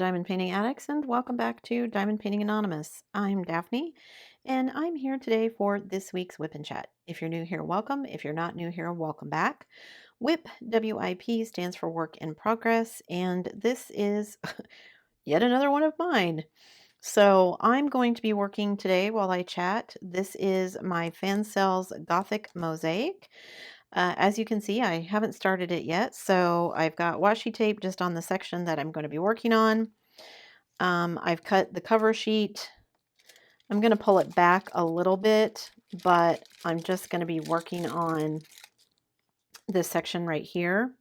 diamond painting addicts, and welcome back to Diamond Painting Anonymous. I'm Daphne, and I'm here today for this week's WIP and Chat. If you're new here, welcome. If you're not new here, welcome back. WIP, WIP, stands for Work in Progress, and this is yet another one of mine. So I'm going to be working today while I chat. This is my Fan Cells Gothic Mosaic. As you can see, I haven't started it yet, so I've got washi tape just on the section that I'm going to be working on. I've cut the cover sheet. I'm going to pull it back a little bit, but I'm just going to be working on this section right here.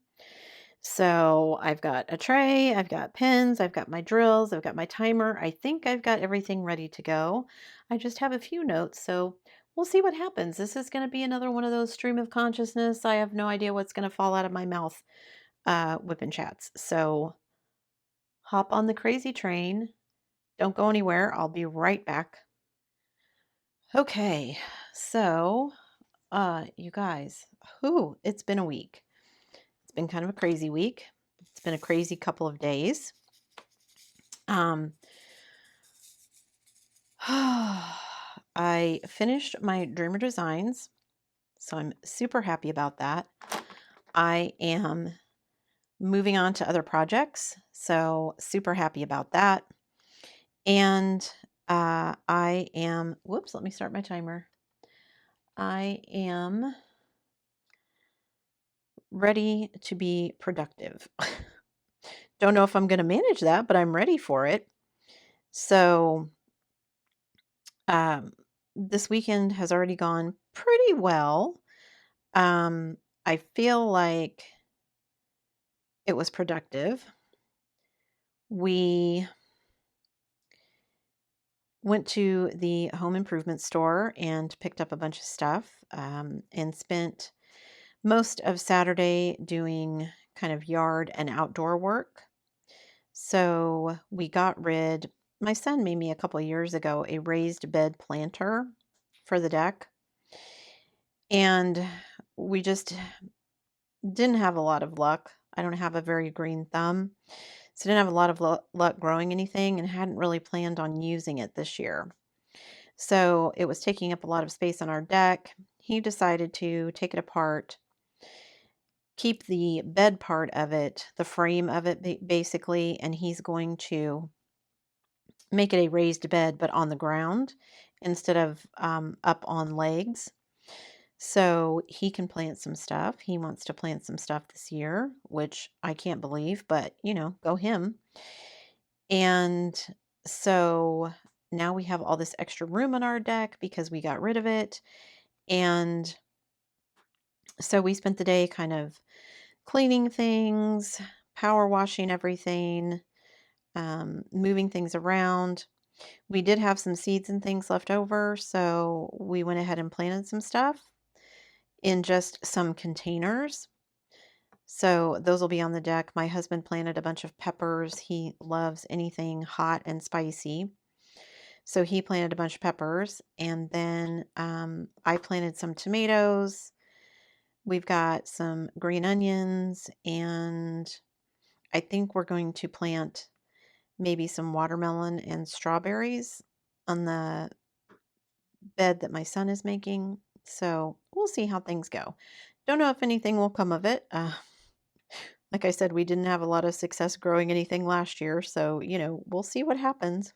So I've got a tray, I've got pins, I've got my drills, I've got my timer. I think I've got everything ready to go. I just have a few notes, so we'll see what happens. This is going to be another one of those stream of consciousness. I have no idea what's going to fall out of my mouth whipping chats. So hop on the crazy train. Don't go anywhere. I'll be right back. Okay, so you guys, it's been a week. It's been kind of a crazy week. It's been a crazy couple of days. I finished my Dreamer designs, so I'm super happy about that. I am moving on to other projects, so super happy about that. And I am, whoops, let me start my timer. I am ready to be productive. Don't know if I'm going to manage that, but I'm ready for it. So this weekend has already gone pretty well. I feel like it was productive. We went to the home improvement store and picked up a bunch of stuff and spent most of Saturday doing kind of yard and outdoor work. So we got rid, my son made me a couple of years ago a raised bed planter for the deck. And we just didn't have a lot of luck. I don't have a very green thumb. So I didn't have a lot of luck growing anything and hadn't really planned on using it this year. So it was taking up a lot of space on our deck. He decided to take it apart, keep the bed part of it, the frame of it basically, and he's going to make it a raised bed but on the ground instead of up on legs. So he can plant some stuff. He wants to plant some stuff this year, which I can't believe, but go him. And so now we have all this extra room on our deck because we got rid of it. And so we spent the day kind of cleaning things, power washing everything, moving things around. We did have some seeds and things left over, so we went ahead and planted some stuff in just some containers. So those will be on the deck. My husband planted a bunch of peppers. He loves anything hot and spicy. So he planted a bunch of peppers, and then I planted some tomatoes. We've got some green onions, and I think we're going to plant maybe some watermelon and strawberries on the bed that my son is making. So we'll see how things go. Don't know if anything will come of it. Like I said, we didn't have a lot of success growing anything last year, so we'll see what happens.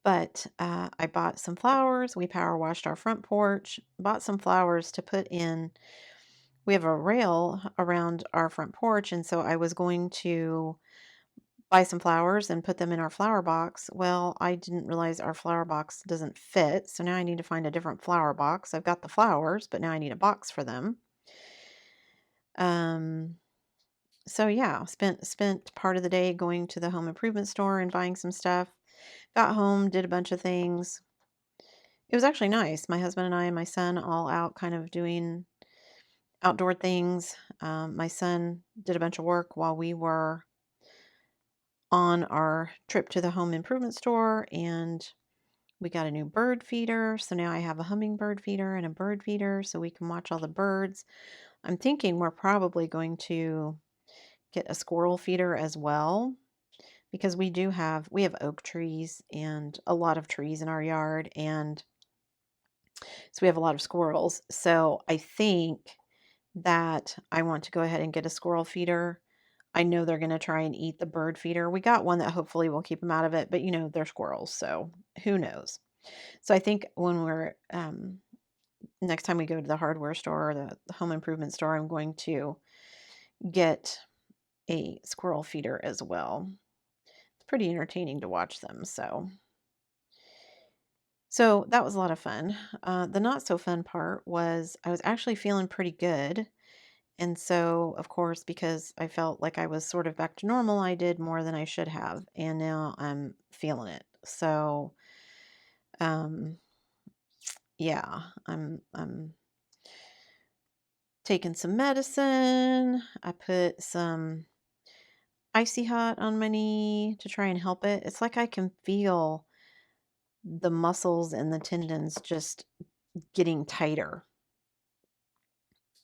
But I bought some flowers. We power washed our front porch, bought some flowers to put in. We have a rail around our front porch, and so I was going to buy some flowers and put them in our flower box. Well, I didn't realize our flower box doesn't fit, so now I need to find a different flower box. I've got the flowers, but now I need a box for them. So yeah, spent part of the day going to the home improvement store and buying some stuff. Got home, did a bunch of things. It was actually nice. My husband and I and my son all out kind of doing outdoor things. My son did a bunch of work while we were on our trip to the home improvement store, and we got a new bird feeder. So now I have a hummingbird feeder and a bird feeder so we can watch all the birds. I'm thinking we're probably going to get a squirrel feeder as well, because we have oak trees and a lot of trees in our yard, and so we have a lot of squirrels. So I think that I want to go ahead and get a squirrel feeder. I know they're going to try and eat the bird feeder. We got one that hopefully will keep them out of it, but they're squirrels, so who knows? So I think when we're next time we go to the hardware store or the home improvement store, I'm going to get a squirrel feeder as well. It's pretty entertaining to watch them. So that was a lot of fun. The not so fun part was I was actually feeling pretty good. And so, of course, because I felt like I was sort of back to normal, I did more than I should have. And now I'm feeling it. So, um, yeah, I'm taking some medicine. I put some icy hot on my knee to try and help it. It's like I can feel the muscles and the tendons just getting tighter.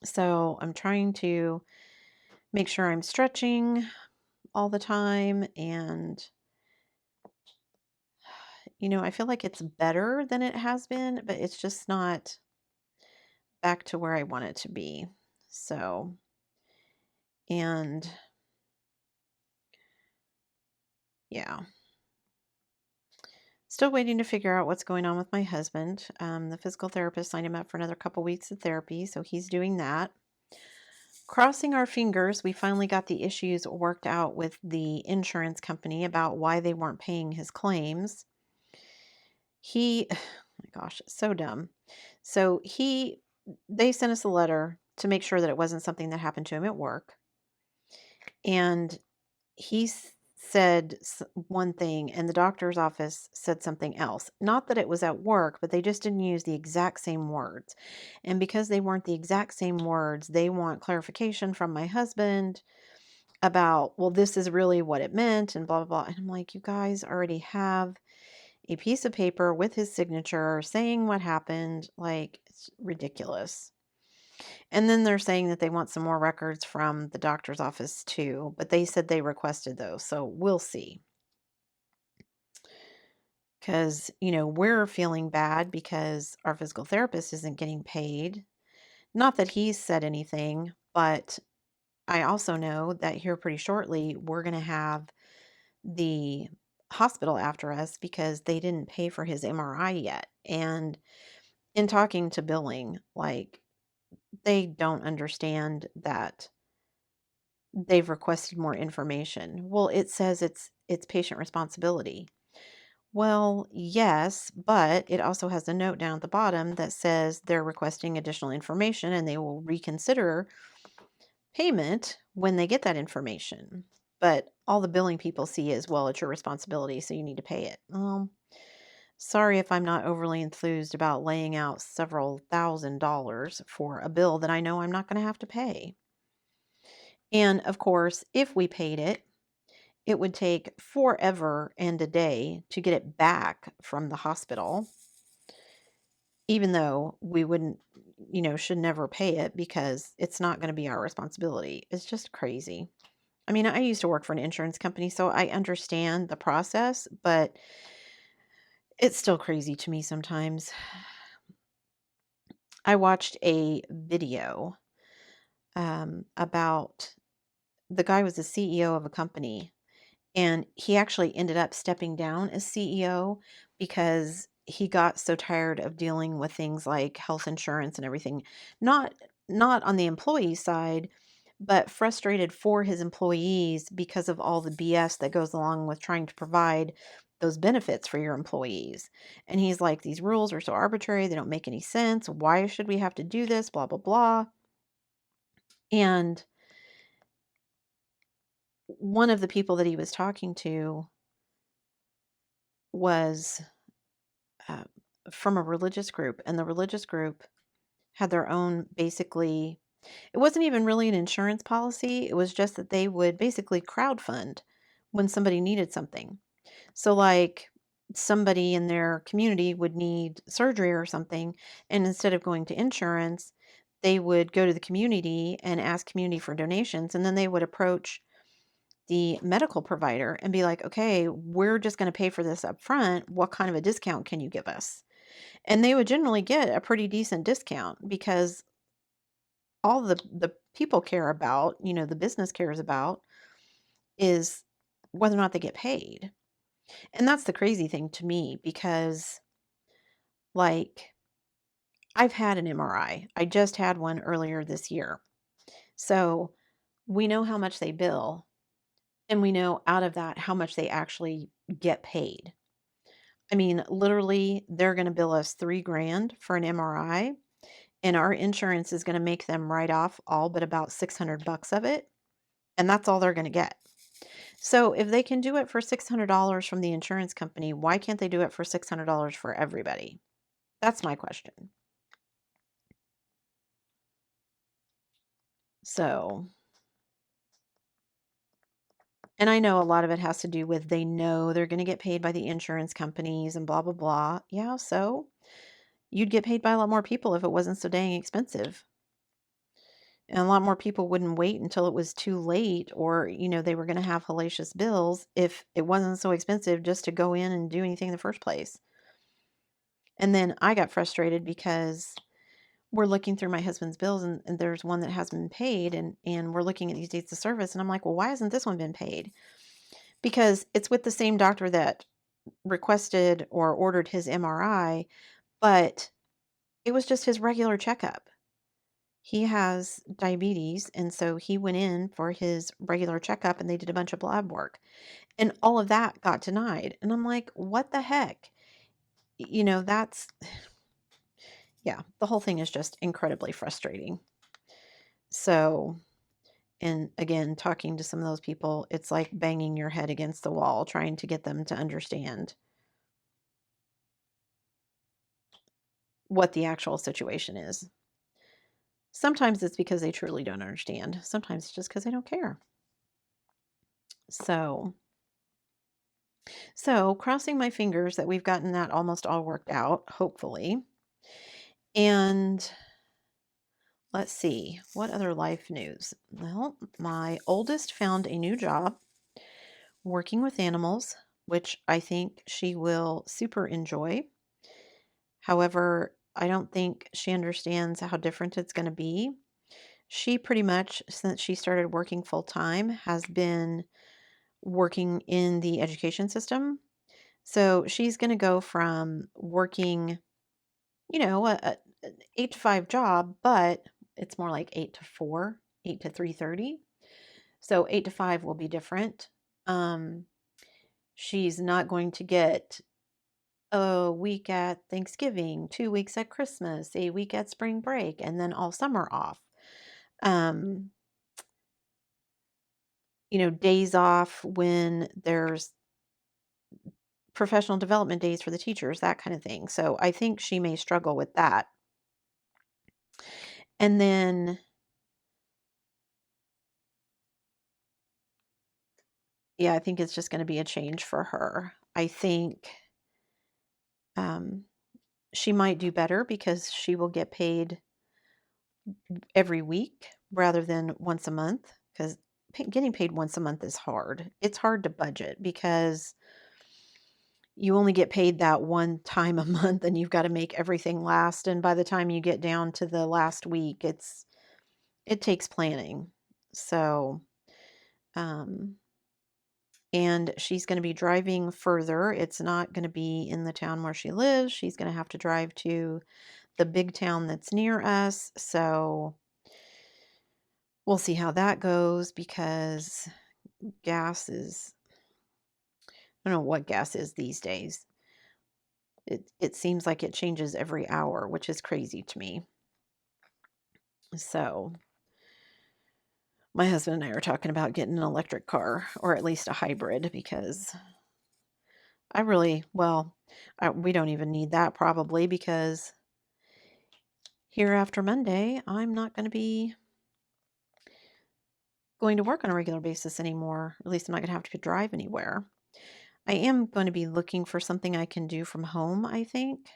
So I'm trying to make sure I'm stretching all the time. And, I feel like it's better than it has been, but it's just not back to where I want it to be. So, and yeah, still waiting to figure out what's going on with my husband. The physical therapist signed him up for another couple weeks of therapy, so he's doing that. Crossing our fingers, we finally got the issues worked out with the insurance company about why they weren't paying his claims. Oh my gosh, it's so dumb. So they sent us a letter to make sure that it wasn't something that happened to him at work. And he said one thing, and the doctor's office said something else. Not that it was at work, but they just didn't use the exact same words. And because they weren't the exact same words, they want clarification from my husband about, well, this is really what it meant, and blah, blah, blah. And I'm like, you guys already have a piece of paper with his signature saying what happened. Like, it's ridiculous. And then they're saying that they want some more records from the doctor's office too, but they said they requested those, so we'll see. Because, we're feeling bad because our physical therapist isn't getting paid. Not that he's said anything, but I also know that here pretty shortly, we're going to have the hospital after us because they didn't pay for his MRI yet. And in talking to billing, like, they don't understand that they've requested more information. Well, it says it's patient responsibility. Well, yes, but it also has a note down at the bottom that says they're requesting additional information and they will reconsider payment when they get that information. But all the billing people see is, well, it's your responsibility, so you need to pay it. Sorry if I'm not overly enthused about laying out several $1,000s for a bill that I know I'm not going to have to pay. And of course, if we paid it, it would take forever and a day to get it back from the hospital, even though we wouldn't, should never pay it because it's not going to be our responsibility. It's just crazy. I mean, I used to work for an insurance company, so I understand the process, but it's still crazy to me sometimes. I watched a video about the guy was the CEO of a company. And he actually ended up stepping down as CEO because he got so tired of dealing with things like health insurance and everything. Not not on the employee side, but frustrated for his employees because of all the BS that goes along with trying to provide those benefits for your employees. And he's like, these rules are so arbitrary, they don't make any sense. Why should we have to do this? Blah, blah, blah. And one of the people that he was talking to was uh, from a religious group, and the religious group had their own, basically, it wasn't even really an insurance policy. It was just that they would basically crowdfund when somebody needed something. So, like, somebody in their community would need surgery or something, and instead of going to insurance, they would go to the community and ask community for donations, and then they would approach the medical provider and be like, okay, we're just going to pay for this up front. What kind of a discount can you give us? And they would generally get a pretty decent discount because all the people care about, the business cares about is whether or not they get paid. And that's the crazy thing to me because, like, I've had an MRI. I just had one earlier this year. So we know how much they bill, and we know out of that how much they actually get paid. I mean, literally, they're going to bill us 3 grand for an MRI, and our insurance is going to make them write off all but about 600 bucks of it. And that's all they're going to get. So if they can do it for $600 from the insurance company, why can't they do it for $600 for everybody? That's my question. So, and I know a lot of it has to do with they know they're going to get paid by the insurance companies and blah, blah, blah. Yeah, so you'd get paid by a lot more people if it wasn't so dang expensive. And a lot more people wouldn't wait until it was too late or, they were going to have hellacious bills if it wasn't so expensive just to go in and do anything in the first place. And then I got frustrated because we're looking through my husband's bills and there's one that hasn't been paid and we're looking at these dates of service and I'm like, well, why hasn't this one been paid? Because it's with the same doctor that requested or ordered his MRI, but it was just his regular checkup. He has diabetes, and so he went in for his regular checkup and they did a bunch of lab work. And all of that got denied. And I'm like, what the heck? That's yeah, the whole thing is just incredibly frustrating. So, and again, talking to some of those people, it's like banging your head against the wall, trying to get them to understand what the actual situation is. Sometimes it's because they truly don't understand. Sometimes it's just because they don't care. So crossing my fingers that we've gotten that almost all worked out, hopefully. And let's see, what other life news? Well, my oldest found a new job working with animals, which I think she will super enjoy. However, I don't think she understands how different it's going to be. She pretty much, since she started working full time, has been working in the education system. So she's going to go from working, an 8 to 5 job, but it's more like 8 to 4, 8 to 3:30. So 8 to 5 will be different. Um, she's not going to get a week at Thanksgiving, 2 weeks at Christmas, a week at spring break, and then all summer off. Um, days off when there's professional development days for the teachers, that kind of thing. So I think she may struggle with that. And then, yeah, I think it's just going to be a change for her. I think um, she might do better because she will get paid every week rather than once a month because getting paid once a month is hard. It's hard to budget because you only get paid that one time a month and you've got to make everything last. And by the time you get down to the last week, it takes planning. So, um, and she's going to be driving further. It's not going to be in the town where she lives. She's going to have to drive to the big town that's near us. So we'll see how that goes because gas is, I don't know what gas is these days. It seems like it changes every hour, which is crazy to me. So my husband and I are talking about getting an electric car or at least a hybrid because we don't even need that probably because here after Monday, I'm not going to be going to work on a regular basis anymore. At least I'm not going to have to drive anywhere. I am going to be looking for something I can do from home, I think.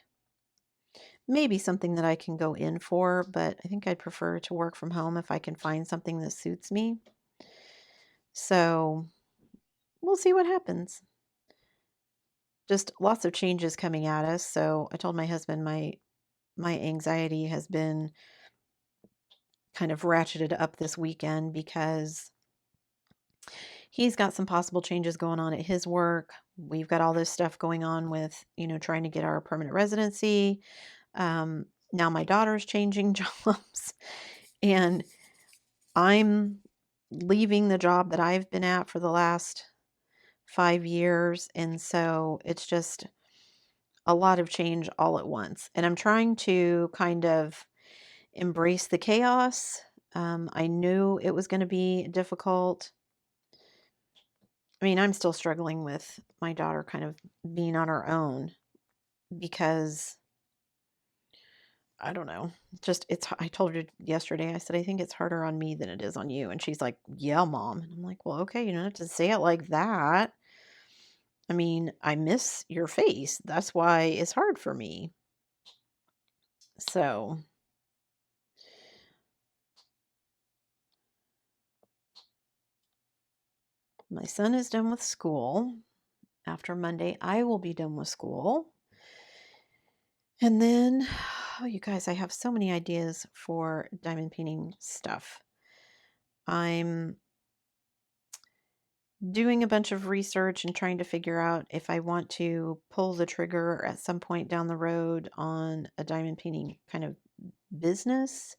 Maybe something that I can go in for, but I think I'd prefer to work from home if I can find something that suits me. So we'll see what happens. Just lots of changes coming at us. So I told my husband my anxiety has been kind of ratcheted up this weekend because he's got some possible changes going on at his work. We've got all this stuff going on with, trying to get our permanent residency. Now my daughter's changing jobs, and I'm leaving the job that I've been at for the last 5 years. And so it's just a lot of change all at once. And I'm trying to kind of embrace the chaos. I knew it was going to be difficult. I mean, I'm still struggling with my daughter kind of being on her own because I don't know. I told her yesterday, I said, I think it's harder on me than it is on you. And she's like, yeah, mom. And I'm like, well, okay, you don't have to say it like that. I mean, I miss your face. That's why it's hard for me. So, my son is done with school. After Monday, I will be done with school. And then, oh, you guys, I have so many ideas for diamond painting stuff. I'm doing a bunch of research and trying to figure out if I want to pull the trigger at some point down the road on a diamond painting kind of business.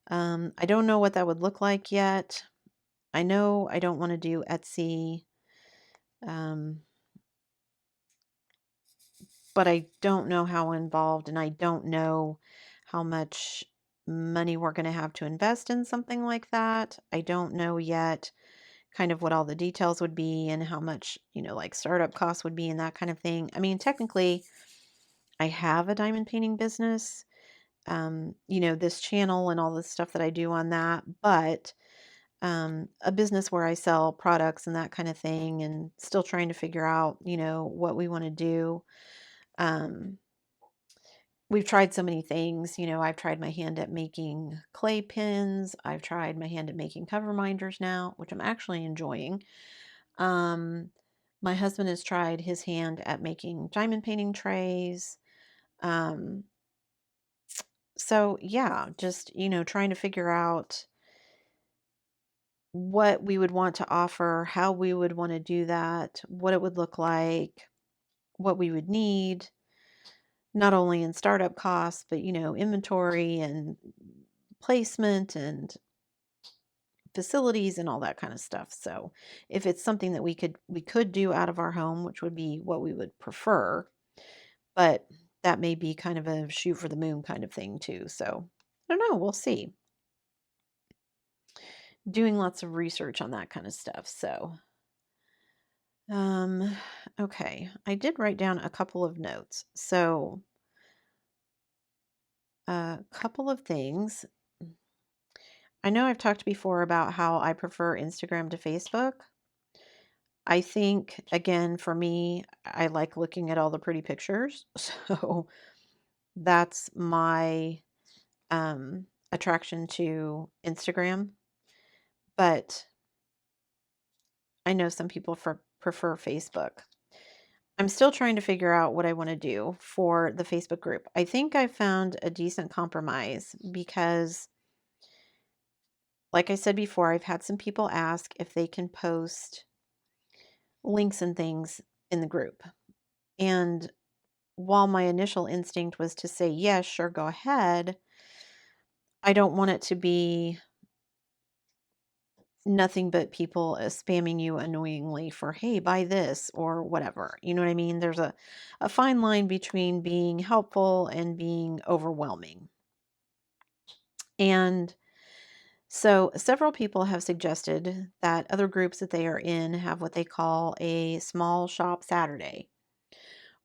I don't know what that would look like yet. I know I don't want to do Etsy, but I don't know how involved, and I don't know how much money we're going to have to invest in something like that. I don't know yet kind of what all the details would be and how much, like startup costs would be and that kind of thing. I mean, technically, I have a diamond painting business, this channel and all the stuff that I do on that, but a business where I sell products and that kind of thing, and still trying to figure out, what we want to do. We've tried so many things. I've tried my hand at making clay pins. I've tried my hand at making cover minders now, which I'm actually enjoying. Um, my husband has tried his hand at making diamond painting trays. Um, so yeah, just, trying to figure out what we would want to offer, how we would want to do that, what it would look like, what we would need, not only in startup costs, but, inventory and placement and facilities and all that kind of stuff. So if it's something that we could do out of our home, which would be what we would prefer, but that may be kind of a shoot for the moon kind of thing too. So I don't know, we'll see. Doing lots of research on that kind of stuff. So um okay, I did write down a couple of notes. So a couple of things. I know I've talked before about how I prefer Instagram to Facebook. I think, again, for me, I like looking at all the pretty pictures. So that's my attraction to Instagram. But I know some people prefer Facebook. I'm still trying to figure out what I want to do for the Facebook group. I think I found a decent compromise because, like I said before, I've had some people ask if they can post links and things in the group. And while my initial instinct was to say, yes, sure, go ahead, I don't want it to be nothing but people spamming you annoyingly for, hey, buy this or whatever. You know what I mean? There's a fine line between being helpful and being overwhelming. And so several people have suggested that other groups that they are in have what they call a small shop Saturday,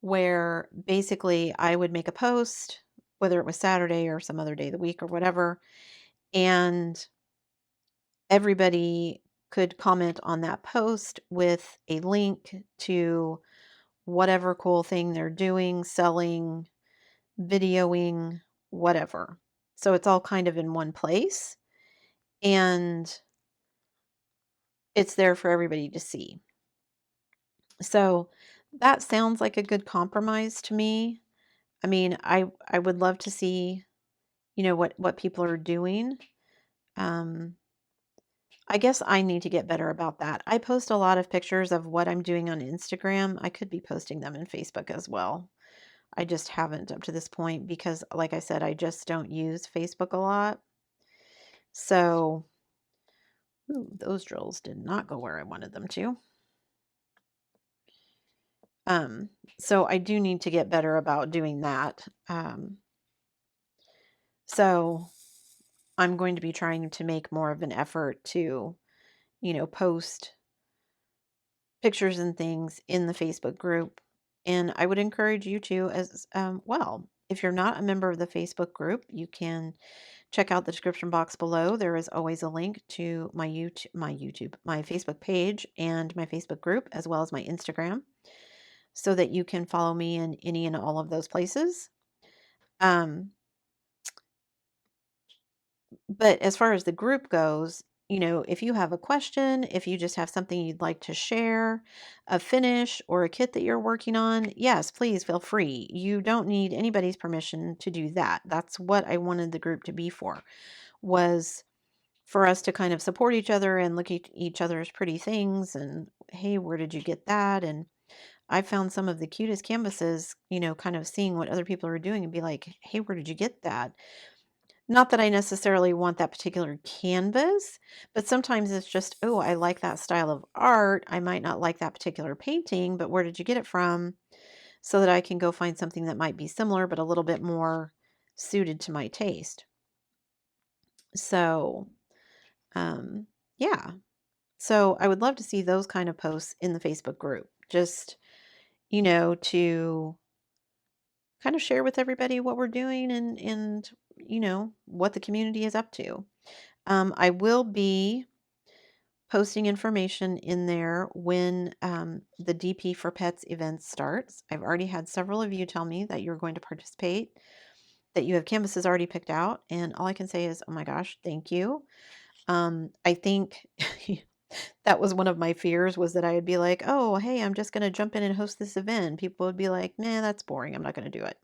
where basically I would make a post, whether it was Saturday or some other day of the week or whatever, and everybody could comment on that post with a link to whatever cool thing they're doing, selling, videoing, whatever. So it's all kind of in one place and it's there for everybody to see. So that sounds like a good compromise to me. I mean, I would love to see, what people are doing. Um, I guess I need to get better about that. I post a lot of pictures of what I'm doing on Instagram. I could be posting them in Facebook as well. I just haven't up to this point because, like I said, I just don't use Facebook a lot. So, ooh, those drills did not go where I wanted them to. Um, so I do need to get better about doing that. So I'm going to be trying to make more of an effort to, post pictures and things in the Facebook group. And I would encourage you to as well. If you're not a member of the Facebook group, you can check out the description box below. There is always a link to my Facebook page and my Facebook group, as well as my Instagram, so that you can follow me in any and all of those places. But as far as the group goes, if you have a question, if you just have something you'd like to share, a finish or a kit that you're working on, yes, please feel free. You don't need anybody's permission to do that. That's what I wanted the group to be for, was for us to kind of support each other and look at each other's pretty things and, hey, where did you get that? And I found some of the cutest canvases, kind of seeing what other people are doing and be like, hey, where did you get that? Not that I necessarily want that particular canvas, but sometimes it's just, oh, I like that style of art. I might not like that particular painting, but where did you get it from? So that I can go find something that might be similar, but a little bit more suited to my taste. So, um, yeah. So I would love to see those kind of posts in the Facebook group, just, to kind of share with everybody what we're doing and what the community is up to. I will be posting information in there when the DP for Pets event starts. I've already had several of you tell me that you're going to participate, that you have canvases already picked out, and all I can say is, oh my gosh, thank you. I think that was one of my fears, was that I would be like, oh, hey, I'm just going to jump in and host this event. People would be like, nah, that's boring. I'm not going to do it.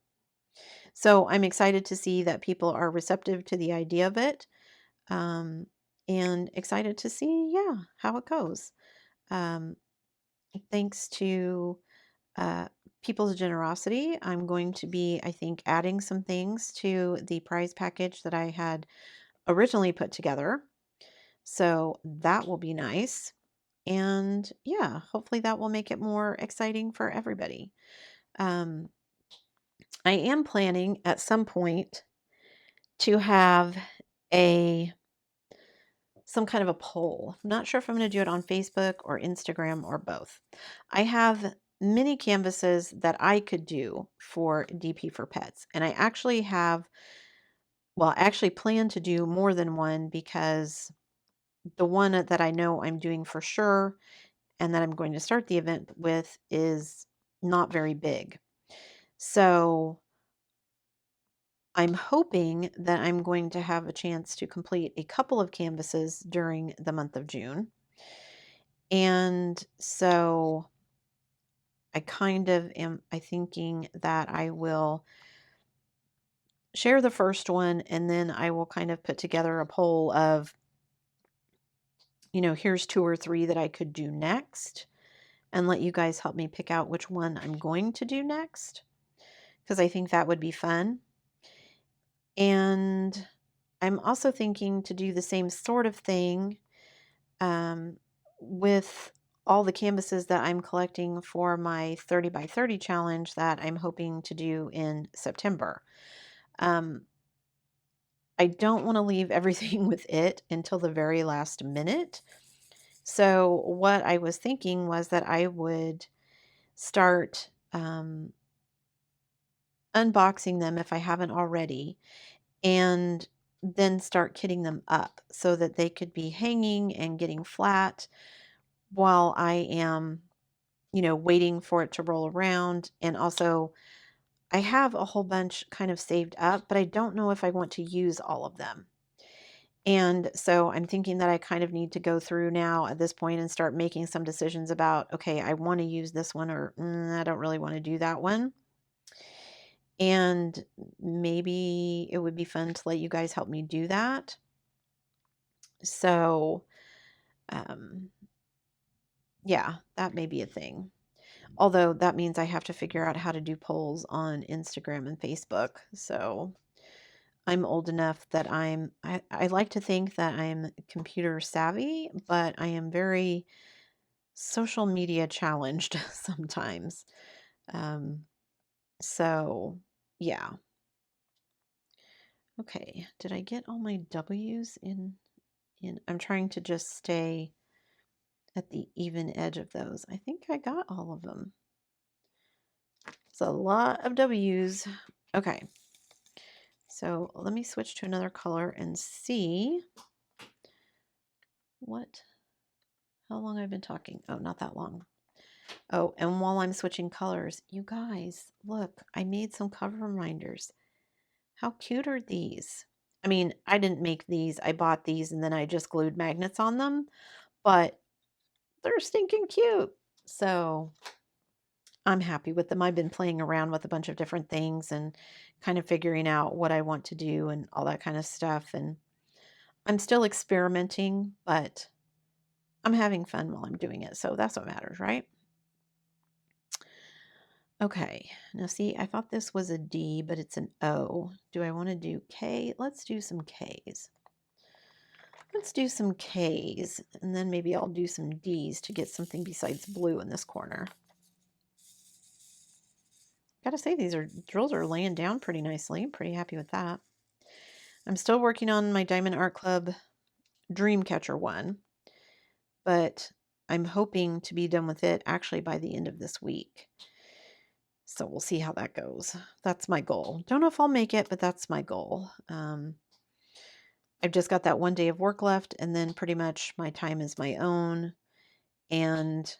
So I'm excited to see that people are receptive to the idea of it. Um, and excited to see, yeah, how it goes. Um, Thanks to uh, people's generosity, I'm going to be, I think, adding some things to the prize package that I had originally put together. So that will be nice. And yeah, hopefully that will make it more exciting for everybody. Um, I am planning at some point to have a some kind of a poll. I'm not sure if I'm going to do it on Facebook or Instagram or both. I have many canvases that I could do for DP for Pets. And I actually plan to do more than one, because the one that I know I'm doing for sure and that I'm going to start the event with is not very big. So I'm hoping that I'm going to have a chance to complete a couple of canvases during the month of June. And so I kind of am thinking that I will share the first one, and then I will kind of put together a poll of, here's 2 or 3 that I could do next, and let you guys help me pick out which one I'm going to do next, because I think that would be fun. And I'm also thinking to do the same sort of thing um, with all the canvases that I'm collecting for my 30 by 30 challenge that I'm hoping to do in September. I don't want to leave everything with it until the very last minute. So what I was thinking was that I would start unboxing them if I haven't already, and then start kitting them up so that they could be hanging and getting flat while I am, waiting for it to roll around. And also, I have a whole bunch kind of saved up, but I don't know if I want to use all of them. And so I'm thinking that I kind of need to go through now at this point and start making some decisions about, okay, I want to use this one, or I don't really want to do that one. And maybe it would be fun to let you guys help me do that. So, um, yeah, that may be a thing. Although that means I have to figure out how to do polls on Instagram and Facebook. So I'm old enough that I like to think that I'm computer savvy, but I am very social media challenged sometimes. Um, so yeah. Okay. Did I get all my W's in? I'm trying to just stay at the even edge of those. I think I got all of them. It's a lot of W's. Okay. So let me switch to another color and see how long I've been talking. Oh, not that long. Oh, and while I'm switching colors, you guys, look, I made some cover reminders. How cute are these? I mean, I didn't make these. I bought these and then I just glued magnets on them, but they're stinking cute. So I'm happy with them. I've been playing around with a bunch of different things and kind of figuring out what I want to do and all that kind of stuff. And I'm still experimenting, but I'm having fun while I'm doing it. So that's what matters, right? Okay, now see, I thought this was a D, but it's an O. Do I want to do K? Let's do some Ks. Let's do some Ks, and then maybe I'll do some Ds to get something besides blue in this corner. Gotta say, these drills are laying down pretty nicely. I'm pretty happy with that. I'm still working on my Diamond Art Club Dreamcatcher one, but I'm hoping to be done with it actually by the end of this week. So we'll see how that goes. That's my goal. Don't know if I'll make it, but that's my goal. I've just got that one day of work left, and then pretty much my time is my own. And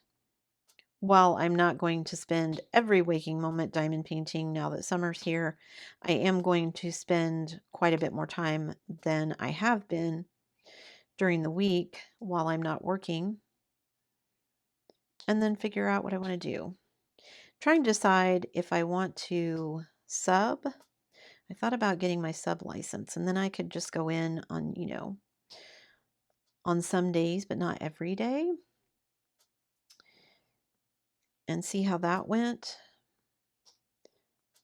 while I'm not going to spend every waking moment diamond painting now that summer's here, I am going to spend quite a bit more time than I have been during the week while I'm not working, and then figure out what I want to do. Trying to decide if I want to sub. I thought about getting my sub license, and then I could just go in on, on some days, but not every day, and see how that went.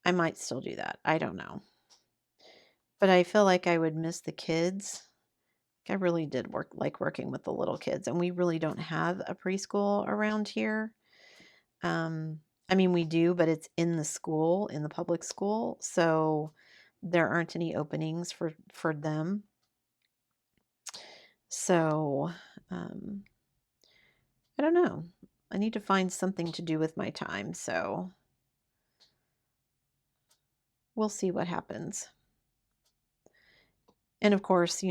I might still do that. I don't know. But I feel like I would miss the kids. I really did like working with the little kids, and we really don't have a preschool around here. I mean, we do, but it's in the school, in the public school, so there aren't any openings for them. So, I don't know. I need to find something to do with my time, so we'll see what happens. And of course,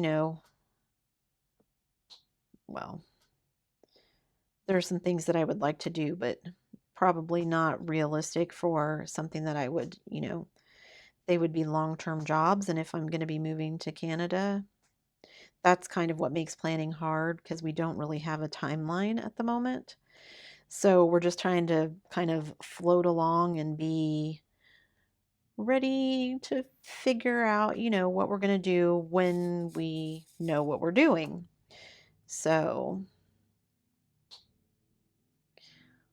well, there are some things that I would like to do, but probably not realistic for something that I would, they would be long-term jobs. And if I'm going to be moving to Canada, that's kind of what makes planning hard because we don't really have a timeline at the moment. So we're just trying to kind of float along and be ready to figure out, what we're going to do when we know what we're doing. So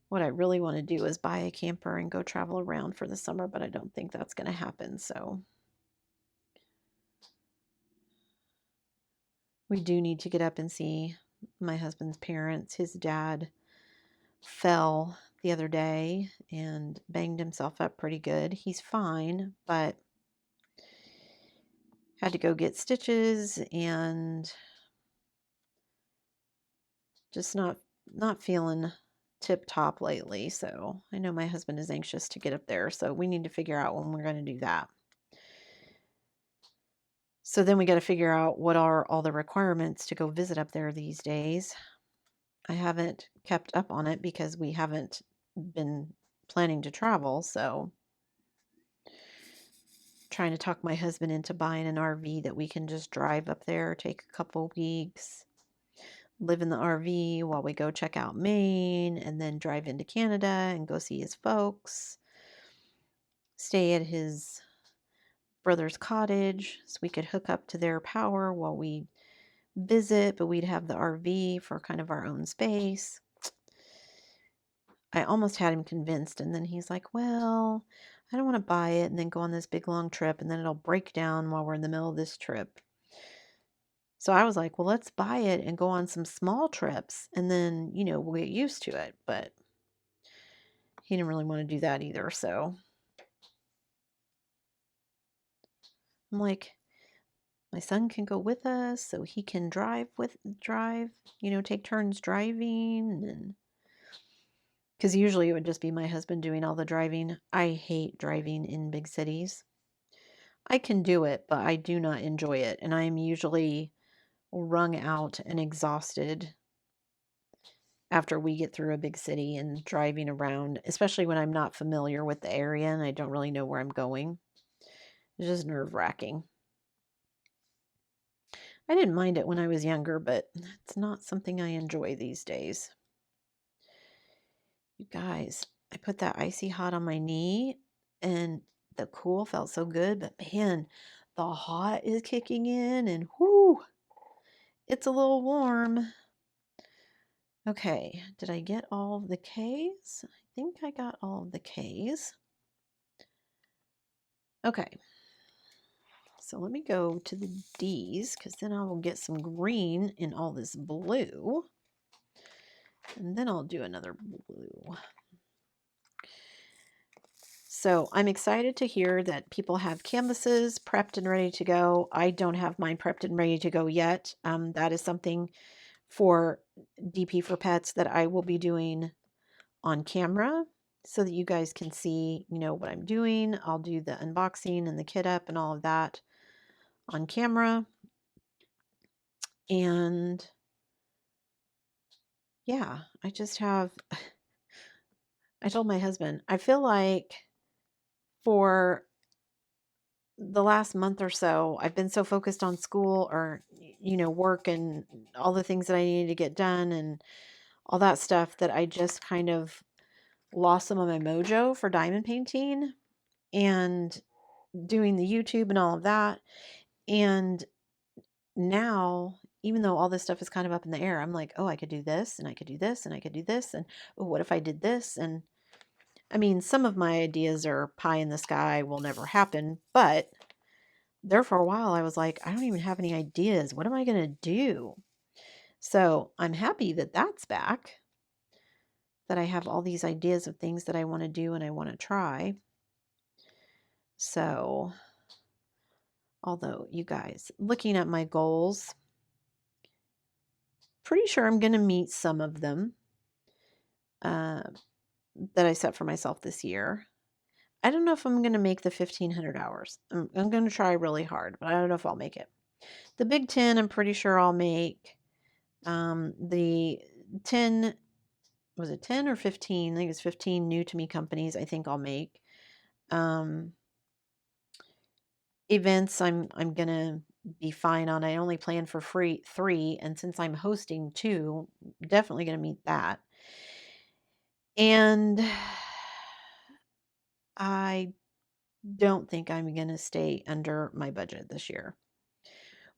what I really want to do is buy a camper and go travel around for the summer, but I don't think that's going to happen. So we do need to get up and see my husband's parents. His dad fell the other day and banged himself up pretty good. He's fine, but had to go get stitches and just not feeling tip top lately. So I know my husband is anxious to get up there, so we need to figure out when we're going to do that. So then we got to figure out what are all the requirements to go visit up there these days. I haven't kept up on it because we haven't been planning to travel, so trying to talk my husband into buying an RV that we can just drive up there, take a couple weeks, live in the RV while we go check out Maine, and then drive into Canada and go see his folks, stay at his brother's cottage so we could hook up to their power while we visit, but we'd have the RV for kind of our own space. I almost had him convinced, and then he's like, well, I don't want to buy it and then go on this big long trip, and then it'll break down while we're in the middle of this trip. So I was like, well, let's buy it and go on some small trips, and then, we'll get used to it. But he didn't really want to do that either. So I'm like, my son can go with us so he can drive, take turns driving. And because usually it would just be my husband doing all the driving. I hate driving in big cities. I can do it, but I do not enjoy it. And I am usually wrung out and exhausted after we get through a big city and driving around, especially when I'm not familiar with the area and I don't really know where I'm going. It's just nerve-wracking. I didn't mind it when I was younger, but it's not something I enjoy these days. You guys, I put that icy hot on my knee and the cool felt so good, but man, the hot is kicking in and whoo, it's a little warm. Okay, did I get all of the Ks? I think I got all of the Ks. Okay, so let me go to the Ds because then I will get some green in all this blue. And then I'll do another blue. So I'm excited to hear that people have canvases prepped and ready to go. I don't have mine prepped and ready to go yet. That is something for DP for Pets that I will be doing on camera so that you guys can see, what I'm doing. I'll do the unboxing and the kit up and all of that on camera. And yeah, I told my husband, I feel like for the last month or so, I've been so focused on school or, work and all the things that I needed to get done and all that stuff that I just kind of lost some of my mojo for diamond painting and doing the YouTube and all of that. And now, even though all this stuff is kind of up in the air, I'm like, oh, I could do this and I could do this and I could do this. And oh, what if I did this? And I mean, some of my ideas are pie in the sky, will never happen. But there for a while, I was like, I don't even have any ideas. What am I going to do? So I'm happy that that's back, that I have all these ideas of things that I want to do and I want to try. So, although you guys, looking at my goals, pretty sure I'm going to meet some of them that I set for myself this year. I don't know if I'm going to make the 1,500 hours. I'm going to try really hard, but I don't know if I'll make it. The Big 10, I'm pretty sure I'll make. The 10, was it 10 or 15? I think it's 15 new to me companies I think I'll make. Events I'm going to be fine on. I only plan for 3, and since I'm hosting 2, definitely going to meet that. And I don't think I'm going to stay under my budget this year,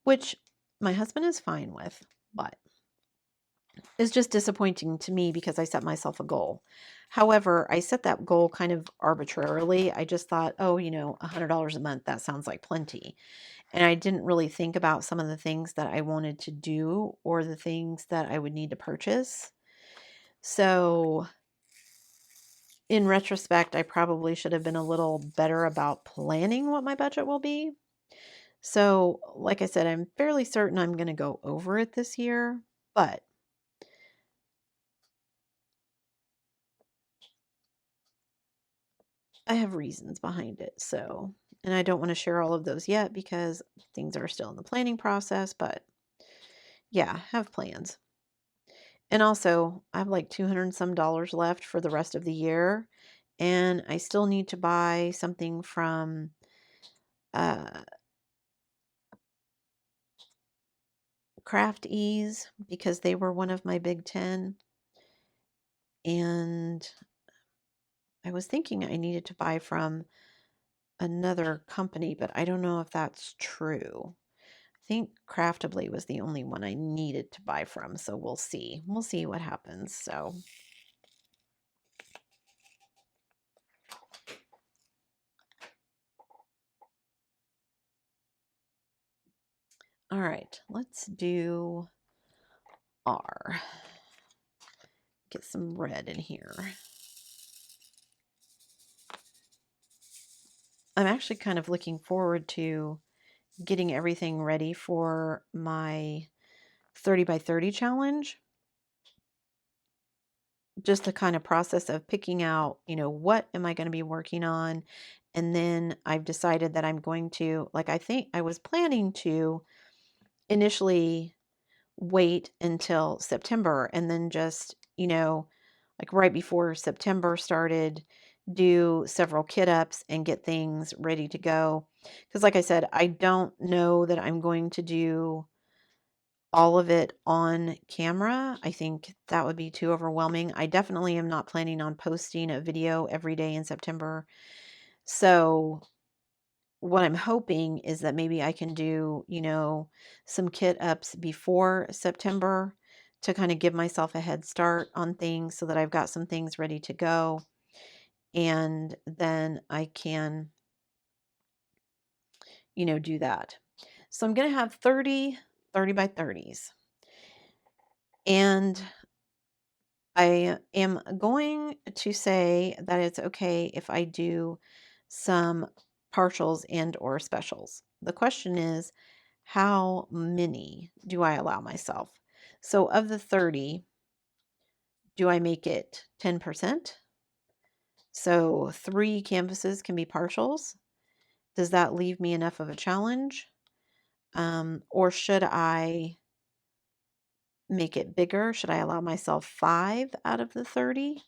which my husband is fine with, but it's just disappointing to me because I set myself a goal. However, I set that goal kind of arbitrarily. I just thought, oh, $100 a month, that sounds like plenty. And I didn't really think about some of the things that I wanted to do or the things that I would need to purchase. So in retrospect, I probably should have been a little better about planning what my budget will be. So, like I said, I'm fairly certain I'm going to go over it this year, but I have reasons behind it. So, and I don't want to share all of those yet because things are still in the planning process, but yeah, have plans. And also, I have like 200 and some dollars left for the rest of the year, and I still need to buy something from Craft Ease, because they were one of my big 10. And I was thinking I needed to buy from another company, but I don't know if that's true. I think Craftably was the only one I needed to buy from, so we'll see. We'll see what happens. So, all right, let's do R. Get some red in here. I'm actually kind of looking forward to getting everything ready for my 30 by 30 challenge. Just the kind of process of picking out, what am I going to be working on? And then I've decided that I'm going to, like, I think I was planning to initially wait until September and then just, like right before September started, do several kit ups and get things ready to go. Because, like I said, I don't know that I'm going to do all of it on camera. I think that would be too overwhelming. I definitely am not planning on posting a video every day in September. So what I'm hoping is that maybe I can do, some kit ups before September to kind of give myself a head start on things so that I've got some things ready to go. And then I can, do that. So I'm going to have 30 by 30s. And I am going to say that it's okay if I do some partials and or specials. The question is, how many do I allow myself? So of the 30, do I make it 10%? So 3 canvases can be partials. Does that leave me enough of a challenge? Or should I make it bigger? Should I allow myself 5 out of the 30?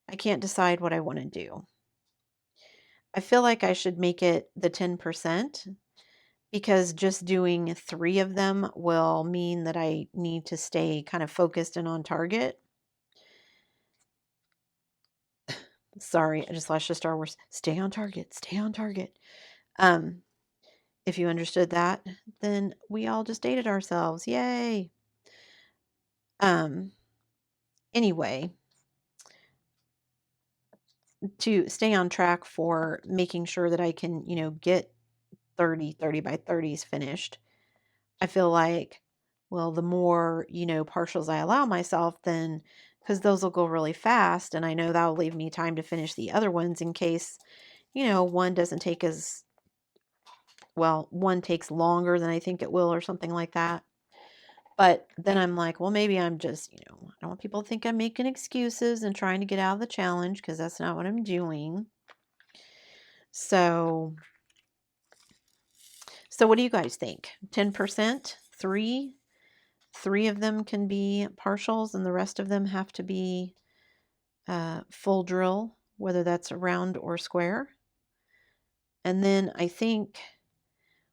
I can't decide what I want to do. I feel like I should make it the 10% because just doing 3 of them will mean that I need to stay kind of focused and on target. Sorry, I just watched the Star Wars. Stay on target, stay on target. If you understood that, then we all just dated ourselves. Yay. Anyway, to stay on track for making sure that I can, get 30 by 30s finished. I feel like, well, the more, partials I allow myself, then because those will go really fast, and I know that will leave me time to finish the other ones in case, one doesn't take as well, one takes longer than I think it will or something like that. But then I'm like, well, maybe I'm just, I don't want people to think I'm making excuses and trying to get out of the challenge because that's not what I'm doing. So what do you guys think? 10%, 3? 3 of them can be partials and the rest of them have to be full drill, whether that's round or square. And then I think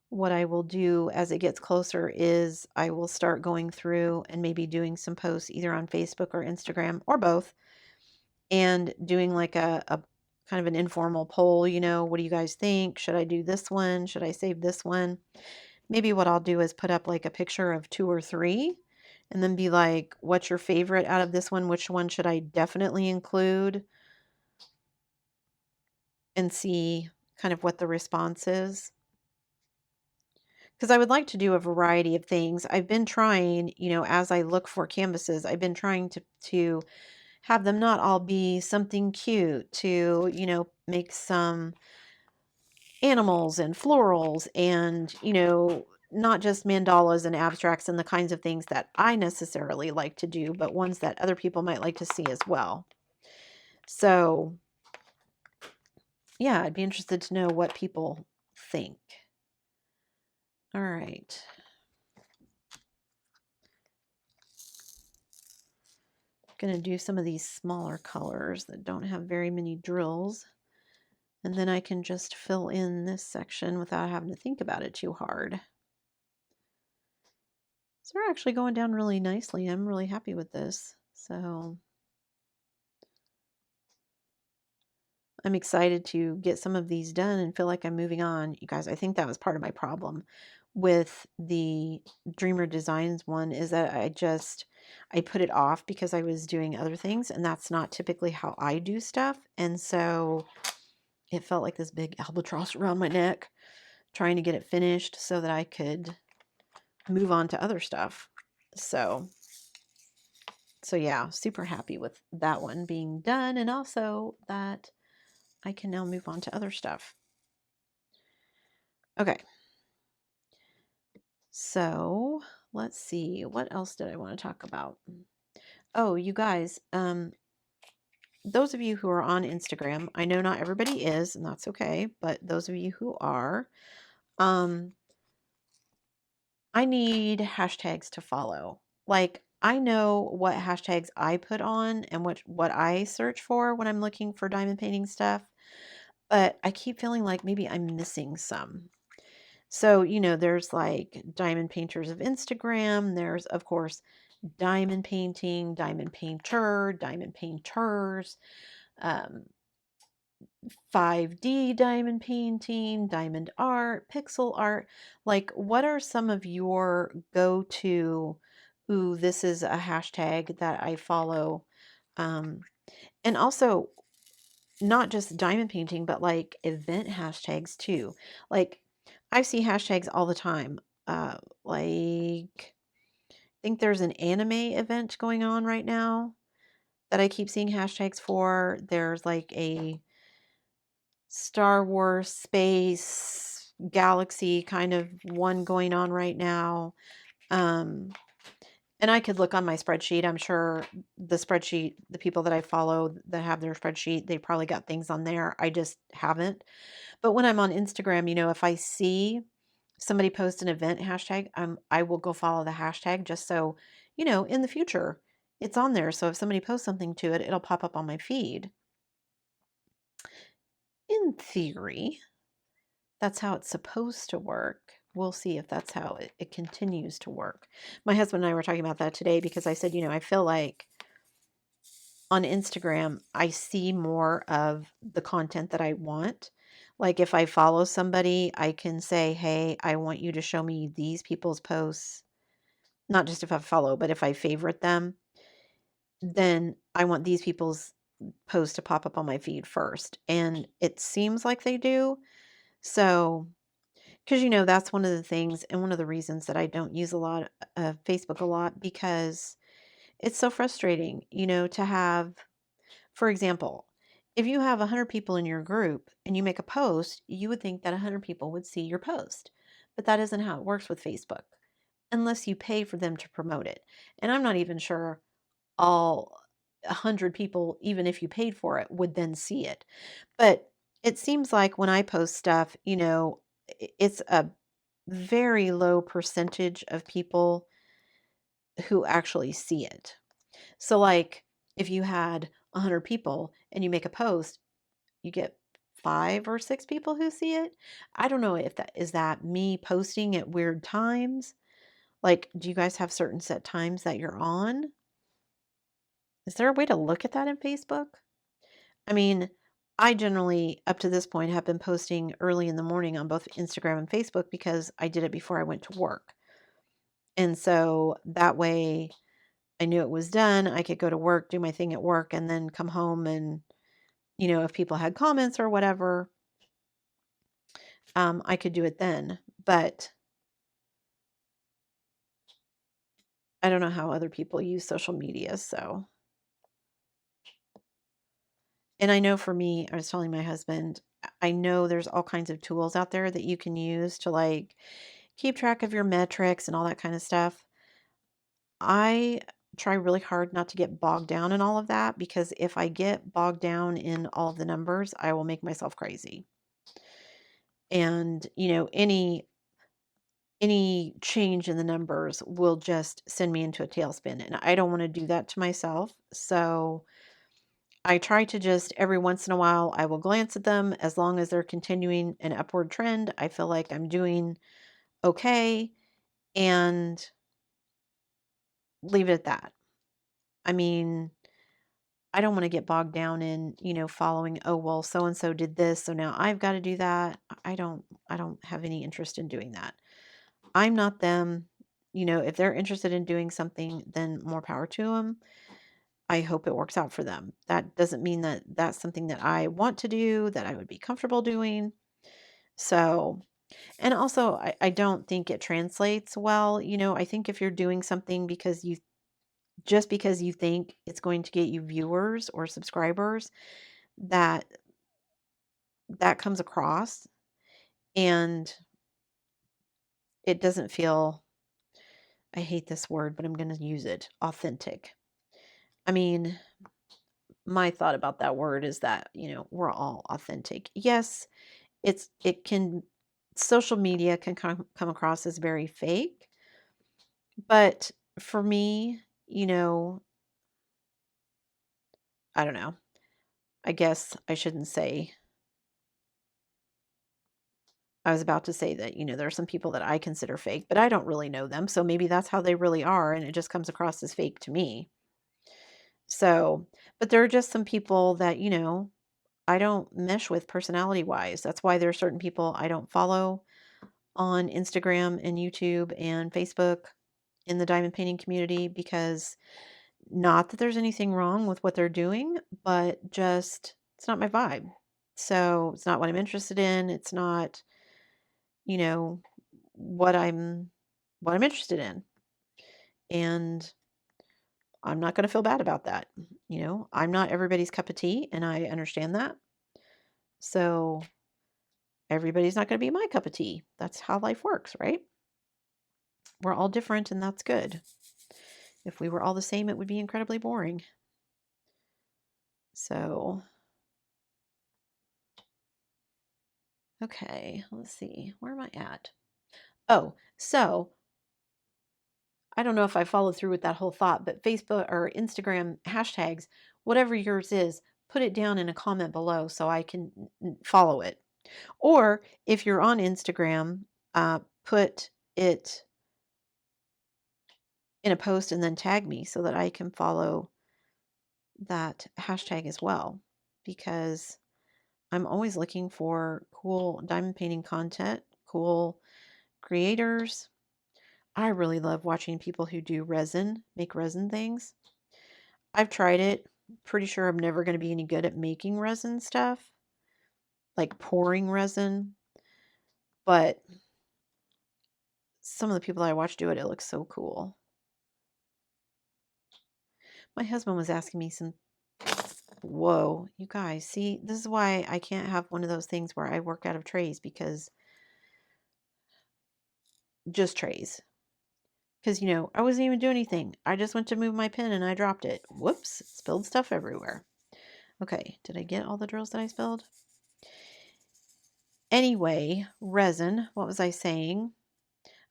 what I will do as it gets closer is I will start going through and maybe doing some posts either on Facebook or Instagram or both and doing like a kind of an informal poll, what do you guys think? Should I do this one? Should I save this one? Maybe what I'll do is put up like a picture of 2 or 3 and then be like, what's your favorite out of this one? Which one should I definitely include? And see kind of what the response is. Because I would like to do a variety of things. I've been trying, as I look for canvases, I've been trying to have them not all be something cute, to, make some animals and florals and, not just mandalas and abstracts and the kinds of things that I necessarily like to do, but ones that other people might like to see as well. So, yeah, I'd be interested to know what people think. All right. Going to do some of these smaller colors that don't have very many drills. And then I can just fill in this section without having to think about it too hard. So we're actually going down really nicely. I'm really happy with this. So I'm excited to get some of these done and feel like I'm moving on. You guys, I think that was part of my problem with the Dreamer Designs one, is that I put it off because I was doing other things, and that's not typically how I do stuff. And so it felt like this big albatross around my neck, trying to get it finished so that I could move on to other stuff. So yeah, super happy with that one being done, and also that I can now move on to other stuff. Okay. So let's see, what else did I want to talk about? Oh, you guys, those of you who are on Instagram, I know not everybody is, and that's okay, but those of you who are, I need hashtags to follow. Like, I know what hashtags I put on and what I search for when I'm looking for diamond painting stuff, but I keep feeling like maybe I'm missing some. So, there's like diamond painters of Instagram. There's, of course, diamond painting, diamond painter, diamond painters, um, 5D diamond painting, diamond art, pixel art. Like, what are some of your go-to, ooh, this is a hashtag that I follow? Um, and also, not just diamond painting, but like event hashtags too. Like, I see hashtags all the time. Like, I think there's an anime event going on right now that I keep seeing hashtags for. There's like a Star Wars space galaxy kind of one going on right now. Um, and I could look on my spreadsheet. I'm sure the people that I follow that have their spreadsheet, they probably got things on there. I just haven't. But when I'm on Instagram, if I see somebody post an event hashtag, I will go follow the hashtag just so, in the future it's on there. So if somebody posts something to it, it'll pop up on my feed. In theory, that's how it's supposed to work. We'll see if that's how it continues to work. My husband and I were talking about that today because I said, I feel like on Instagram, I see more of the content that I want. Like, if I follow somebody, I can say, hey, I want you to show me these people's posts. Not just if I follow, but if I favorite them, then I want these people's posts to pop up on my feed first. And it seems like they do. So, because, that's one of the things and one of the reasons that I don't use a lot of Facebook a lot, because it's so frustrating, to have, for example, if you have 100 people in your group and you make a post, you would think that 100 people would see your post. But that isn't how it works with Facebook unless you pay for them to promote it. And I'm not even sure all 100 people, even if you paid for it, would then see it. But it seems like when I post stuff, it's a very low percentage of people who actually see it. So, like, if you had 100 people and you make a post, you get 5 or 6 people who see it. I don't know if that me posting at weird times. Like, do you guys have certain set times that you're on? Is there a way to look at that in Facebook? I mean, I generally, up to this point, have been posting early in the morning on both Instagram and Facebook because I did it before I went to work. And so that way I knew it was done. I could go to work, do my thing at work, and then come home and, if people had comments or whatever, I could do it then. But I don't know how other people use social media. So, and I know for me, I was telling my husband, I know there's all kinds of tools out there that you can use to like keep track of your metrics and all that kind of stuff. I try really hard not to get bogged down in all of that, because if I get bogged down in all of the numbers, I will make myself crazy. And, any change in the numbers will just send me into a tailspin, and I don't want to do that to myself. So I try to just every once in a while, I will glance at them. As long as they're continuing an upward trend, I feel like I'm doing okay, and leave it at that. I mean, I don't want to get bogged down in, following, oh, well, so and so did this, so now I've got to do that. I don't have any interest in doing that. I'm not them. If they're interested in doing something, then more power to them. I hope it works out for them. That doesn't mean that that's something that I want to do, that I would be comfortable doing. So, and also, I don't think it translates well. I think if you're doing something because you think it's going to get you viewers or subscribers, that that comes across, and it doesn't feel, I hate this word, but I'm going to use it, authentic. I mean, my thought about that word is that, we're all authentic. Yes, it can social media can come across as very fake, but for me, I don't know. I guess I shouldn't say I was about to say that, there are some people that I consider fake, but I don't really know them. So maybe that's how they really are. And it just comes across as fake to me. So, but there are just some people that, I don't mesh with personality wise. That's why there are certain people I don't follow on Instagram and YouTube and Facebook in the diamond painting community, because not that there's anything wrong with what they're doing, but just it's not my vibe. So it's not what I'm interested in. It's not, you know, what I'm interested in. And I'm not going to feel bad about that. I'm not everybody's cup of tea, and I understand that. So everybody's not going to be my cup of tea. That's how life works, right? We're all different, and that's good. If we were all the same, it would be incredibly boring. So, okay, let's see. Where am I at? Oh, so I don't know if I followed through with that whole thought, but Facebook or Instagram hashtags, whatever yours is, put it down in a comment below so I can follow it. Or if you're on Instagram, put it in a post and then tag me so that I can follow that hashtag as well, because I'm always looking for cool diamond painting content, cool creators. I really love watching people who do resin, make resin things. I've tried it. Pretty sure I'm never going to be any good at making resin stuff, like pouring resin. But some of the people I watch do it, it looks so cool. My husband was asking me some, whoa, you guys, see, this is why I can't have one of those things where I work out of trays, because just trays. Because, I wasn't even doing anything. I just went to move my pen and I dropped it. Whoops, spilled stuff everywhere. Okay, did I get all the drills that I spilled? Anyway, resin, what was I saying?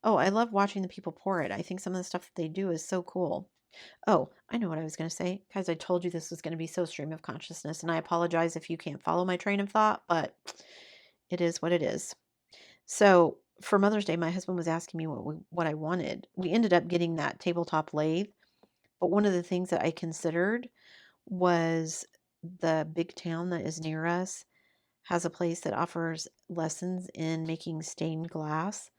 Oh, I love watching the people pour it. I think some of the stuff that they do is so cool. Oh, I know what I was going to say. Guys, I told you this was going to be so stream of consciousness, and I apologize if you can't follow my train of thought, but it is what it is. So for Mother's Day, my husband was asking me what I wanted. We ended up getting that tabletop lathe, but one of the things that I considered was the big town that is near us has a place that offers lessons in making stained glass,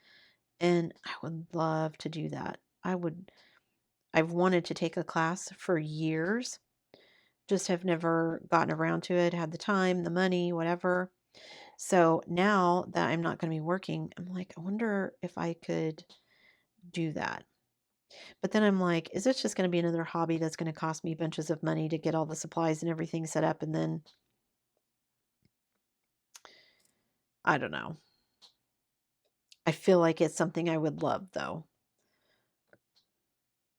and I would love to do that. I've wanted to take a class for years, just have never gotten around to it, had the time, the money, whatever. So now that I'm not going to be working, I'm like, I wonder if I could do that. But then I'm like, is this just going to be another hobby that's going to cost me bunches of money to get all the supplies and everything set up? And then I don't know. I feel like it's something I would love, though.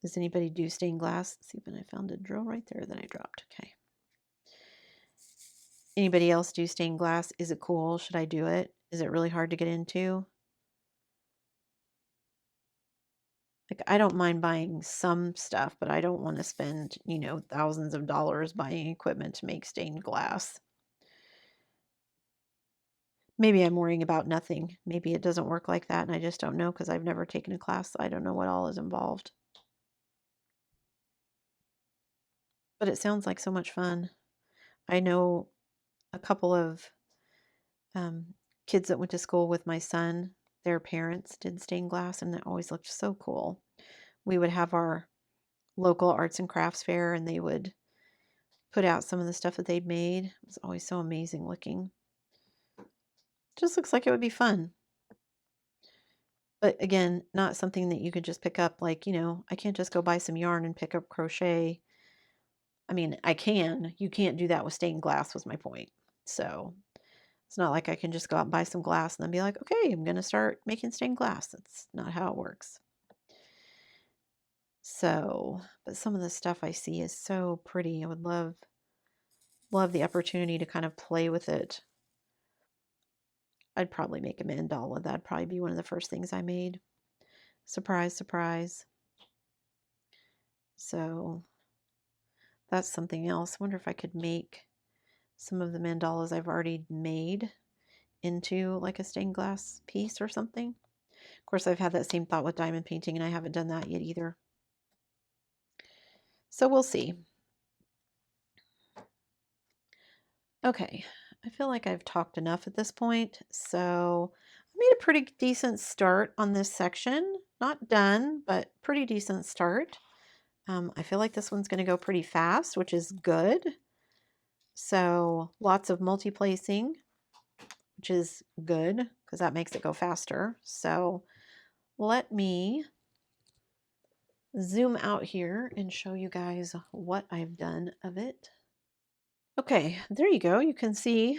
Does anybody do stained glass? See, when I found a drill right there that I dropped. Okay. Anybody else do stained glass? Is it cool? Should I do it? Is it really hard to get into? Like, I don't mind buying some stuff, but I don't want to spend, thousands of dollars buying equipment to make stained glass. Maybe I'm worrying about nothing. Maybe it doesn't work like that, and I just don't know because I've never taken a class. So I don't know what all is involved. But it sounds like so much fun. I know a couple of kids that went to school with my son. Their parents did stained glass, and it always looked so cool. We would have our local arts and crafts fair, and they would put out some of the stuff that they'd made. It was always so amazing looking. Just looks like it would be fun. But again, not something that you could just pick up. Like, I can't just go buy some yarn and pick up crochet. I mean, I can. You can't do that with stained glass, was my point. So it's not like I can just go out and buy some glass and then be like, okay, I'm going to start making stained glass. That's not how it works. So, but some of the stuff I see is so pretty. I would love the opportunity to kind of play with it. I'd probably make a mandala. That'd probably be one of the first things I made. Surprise, surprise. So that's something else. I wonder if I could make some of the mandalas I've already made into like a stained glass piece or something. Of course, I've had that same thought with diamond painting, and I haven't done that yet either. So we'll see. Okay, I feel like I've talked enough at this point. So I made a pretty decent start on this section. Not done, but pretty decent start. I feel like this one's going to go pretty fast, which is good. So lots of multi-placing, which is good because that makes it go faster. So let me zoom out here and show you guys what I've done of it. Okay, there you go. You can see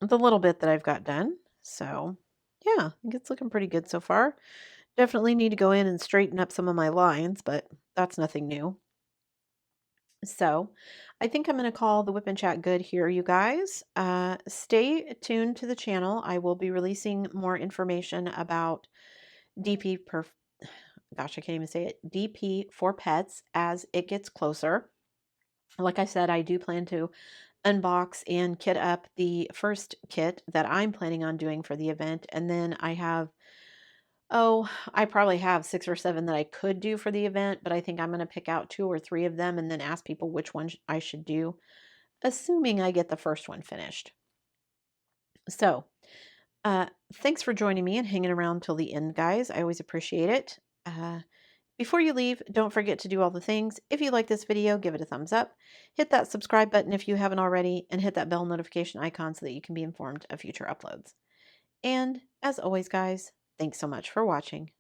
the little bit that I've got done. So yeah, I think it's looking pretty good so far. Definitely need to go in and straighten up some of my lines, but that's nothing new. So I think I'm going to call the Whip and Chat good here, you guys. Stay tuned to the channel. I will be releasing more information about DP gosh, I can't even say it. DP for pets as it gets closer. Like I said, I do plan to unbox and kit up the first kit that I'm planning on doing for the event. And then I have, I probably have 6 or 7 that I could do for the event, but I think I'm going to pick out 2 or 3 of them and then ask people which one I should do, assuming I get the first one finished. So, thanks for joining me and hanging around till the end, guys. I always appreciate it. Before you leave, don't forget to do all the things. If you like this video, give it a thumbs up. Hit that subscribe button if you haven't already, and hit that bell notification icon so that you can be informed of future uploads. And as always, guys, thanks so much for watching.